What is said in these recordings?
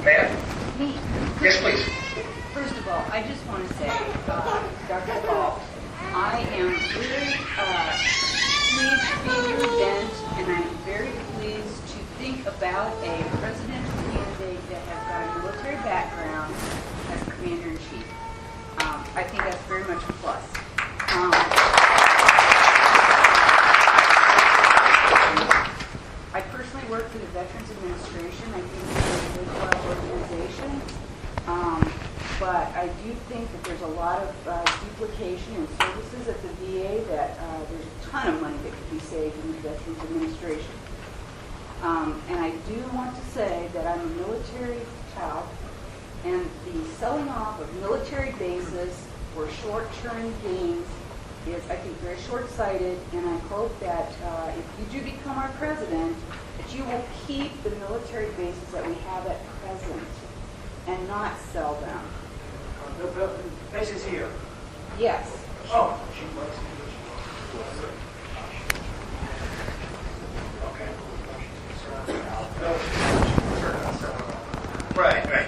Ma'am? Me. Yes, please. First of all, I just want to say, Dr. Paul, I am very pleased to be in your event, and I'm very pleased to think about a presidential candidate that has got a military background as commander-in-chief. I think that's very much a plus. I personally work for the Veterans Administration. I think it's a worthwhile organization. But I do think that there's a lot of duplication in services at the VA, that there's a ton of money that could be saved in the Veterans Administration. And I do want to say that I'm a military child, and the selling off of military bases for short-term gains is, I think, very short-sighted, and I hope that if you do become our president, that you will keep the military bases that we have at present and not sell them. The bases here. Yes. Oh. Right, right.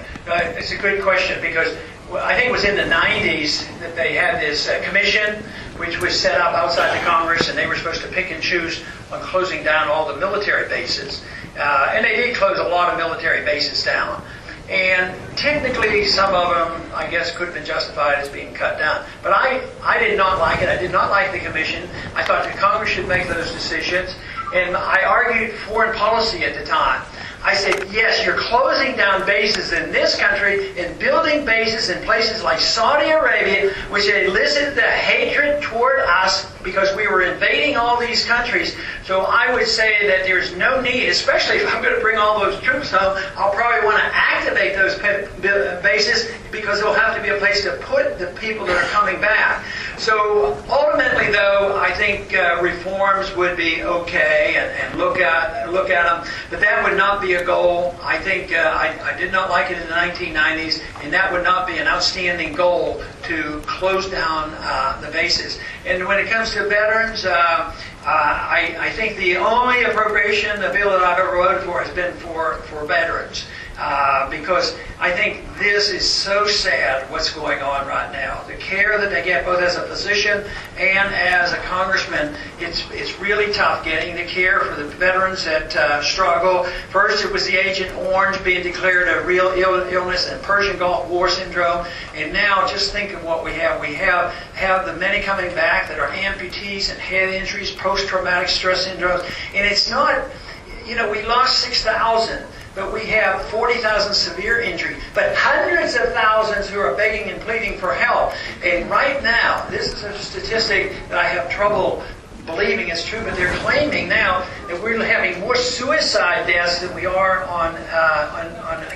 It's a good question, because I think it was in the 90s that they had this commission which was set up outside the Congress, and they were supposed to pick and choose on closing down all the military bases. And they did close a lot of military bases down. And technically, some of them, I guess, could have been justified as being cut down. But I did not like it. I did not like the commission. I thought the Congress should make those decisions. And I argued foreign policy at the time. I said, yes, you're closing down bases in this country and building bases in places like Saudi Arabia, which elicited the hatred toward us because we were invading all these countries. So I would say that there's no need, especially if I'm going to bring all those troops home, I'll probably want to activate those bases, because there'll have to be a place to put the people that are coming back. So ultimately, though, I think reforms would be okay, and look at them, but that would not be a goal. I think I did not like it in the 1990s, and that would not be an outstanding goal to close down the bases. And when it comes to veterans, I think the only appropriation, the bill that I've ever voted for, has been for veterans. Because I think this is so sad what's going on right now. The care that they get, both as a physician and as a congressman, it's really tough getting the care for the veterans that struggle. First, it was the Agent Orange being declared a real illness, and Persian Gulf War syndrome. And now, just think of what we have. We have the many coming back that are amputees and head injuries, post-traumatic stress syndromes. And it's not, we lost 6,000. But we have 40,000 severe injury, but hundreds of thousands who are begging and pleading for help. And right now, this is a statistic that I have trouble believing is true, but they're claiming now that we're having more suicide deaths than we are on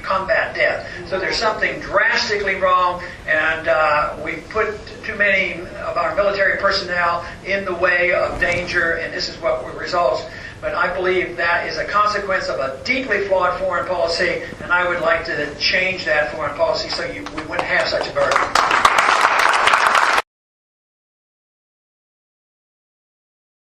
combat death. So there's something drastically wrong, and we put too many of our military personnel in the way of danger, and this is what results. But I believe that is a consequence of a deeply flawed foreign policy, and I would like to change that foreign policy so we wouldn't have such a burden.